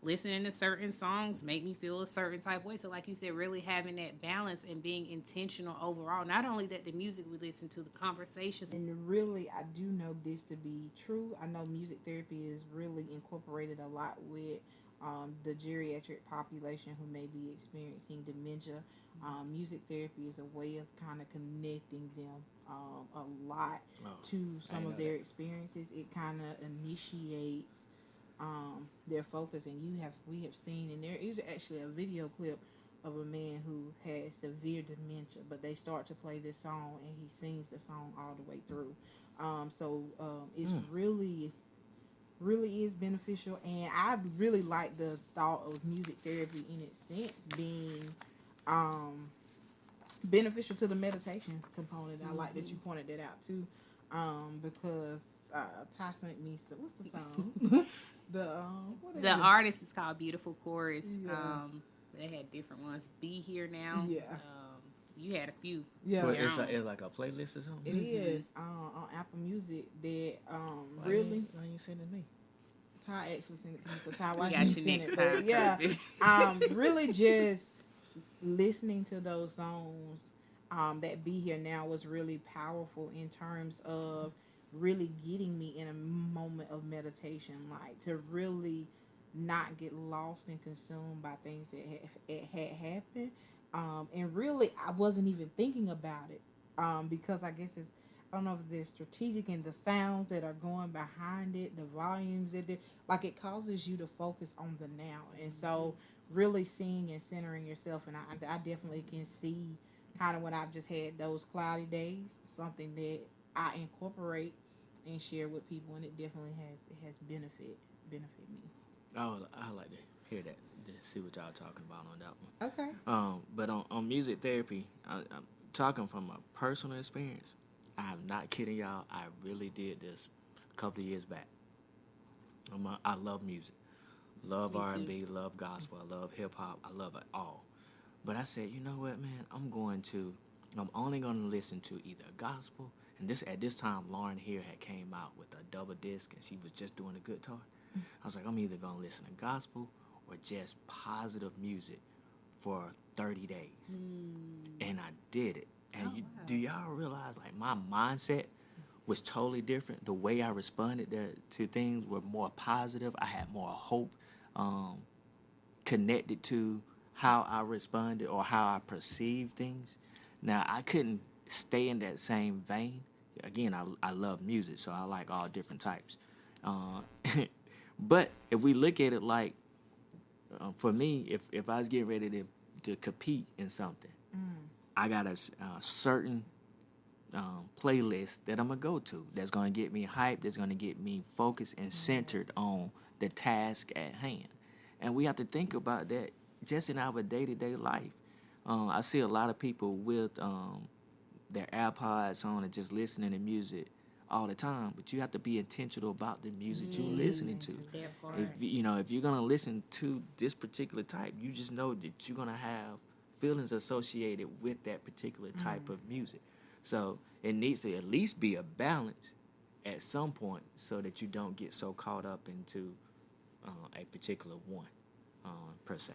listening to certain songs make me feel a certain type of way. So, like you said, really having that balance and being intentional overall. Not only that the music we listen to, the conversations. And really, I do know this to be true. I know music therapy is really incorporated a lot with the geriatric population who may be experiencing dementia. Music therapy is a way of kind of connecting them a lot Oh, to I some ain't of know their that. experiences. It kind of initiates their focus, and we have seen, and there is actually a video clip of a man who has severe dementia, but they start to play this song and he sings the song all the way through. It's Mm. really is beneficial, and I really like the thought of music therapy in its sense being um, beneficial to the meditation component. I like that you Mm-hmm. pointed that out too, because Ty sent me what's the song? the what The is it? artist is called Beautiful Chorus. Yeah, They had different ones. Be Here Now. yeah, You had a few yeah. of But your own. it's like a playlist or something. It Mm-hmm. is on Apple Music that really Why you sending me? Ty actually sent it to me. So Ty, We why didn't you got you send next it? But time, yeah, Kirby. really just listening to those songs that Be Here Now was really powerful in terms of really getting me in a moment of meditation, like to really not get lost and consumed by things that had happened. And really, I wasn't even thinking about it because I guess it's, I don't know if they're strategic in the sounds that are going behind it, the volumes that they're like, it causes you to focus on the now. And so really seeing and centering yourself, and I definitely can see kind of when I've just had those cloudy days, something that I incorporate and share with people, and it definitely has benefit me. I like to hear that. To see what y'all talking about on that one. Okay. But on music therapy, I'm talking from a personal experience. I'm not kidding y'all. I really did this a couple of years back. I love music, love Me R and too. B, love gospel, I love hip hop, I love it all. But I said, you know what, man? I'm only going to listen to either gospel, and this at this time, Lauren here had came out with a double disc, and she was just doing a guitar. I was like, I'm either going to listen to gospel or just positive music for 30 days. Mm. And I did it. Oh And do wow. y'all realize, like, my mindset was totally different. The way I responded to things were more positive. I had more hope um, connected to how I responded or how I perceived things. Now, I couldn't stay in that same vein. Again, I love music, so I like all different types. Uh, but if we look at it like, for me, if I was getting ready to compete in something, Mm. I got a certain playlist that I'm gonna go to that's gonna get me hyped, that's gonna get me focused and centered on the task at hand. And we have to think about that just in our day to day life. I see a lot of people with their AirPods on and just listening to music all the time, but you have to be intentional about the music you're listening Mm. to. Intentional. That That's If part. right. you know if you're gonna listen to this particular type, you just know that you're gonna have feelings associated with that particular type Mm. of music. So it needs to at least be a balance at some point, so that you don't get so caught up into a particular one per se.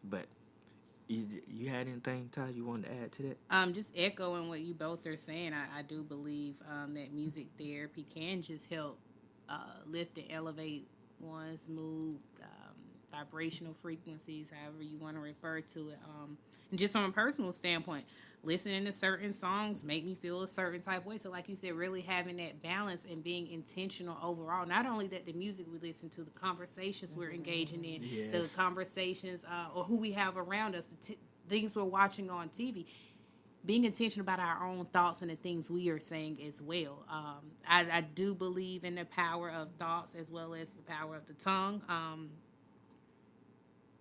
But you had anything, Ty, you wanted to add to that? Just echoing what you both are saying, I do believe that music therapy can just help lift and elevate one's mood, vibrational frequencies, however you want to refer to it. And just from a personal standpoint, listening to certain songs make me feel a certain type of way. So, like you said, really having that balance and being intentional overall. Not only that the music we listen to, the conversations we're engaging in, the Yes. conversations or who we have around us, things we're watching on TV, being intentional about our own thoughts and the things we are saying as well. I do believe in the power of thoughts as well as the power of the tongue.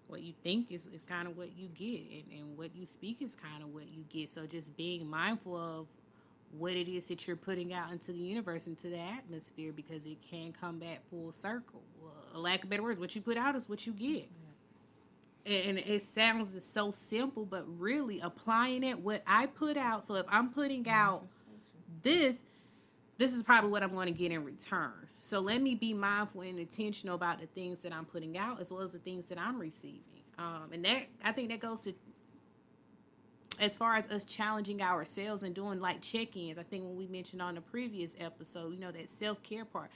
What you think is kind of what you get, and what you speak is kind of what you get. So just being mindful of what it is that you're putting out into the universe, into the atmosphere, because it can come back full circle. Well, a lack of better words, what you put out is what you get. And it sounds so simple, but really applying it, what I put out. So if I'm putting out Manifestation. this, this is probably what I'm going to get in return. So let me be mindful and intentional about the things that I'm putting out as well as the things that I'm receiving. And that, I think that goes to, as far as us challenging ourselves and doing like check-ins. I think when we mentioned on the previous episode, that self-care part.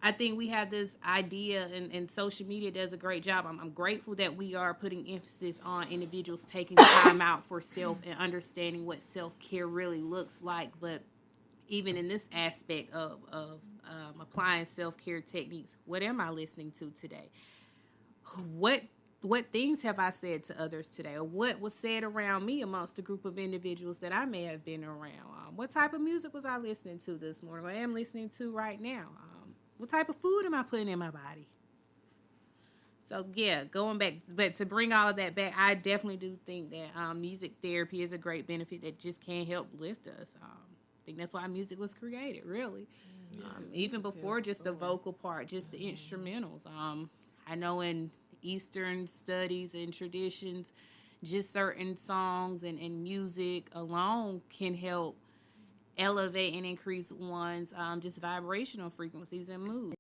I think we have this idea, and social media does a great job. I'm grateful that we are putting emphasis on individuals taking time out for self and understanding what self-care really looks like. But even in this aspect of applying self-care techniques, what am I listening to today? What things have I said to others today, or what was said around me amongst a group of individuals that I may have been around? What type of music was I listening to this morning, or am listening to right now? What type of food am I putting in my body? So yeah, going back, but to bring all of that back, I definitely do think that music therapy is a great benefit that just can help lift us. I think that's why music was created, really. Even before just the vocal part, just the instrumentals. I know in Eastern studies and traditions, just certain songs and music alone can help elevate and increase one's just vibrational frequencies and mood.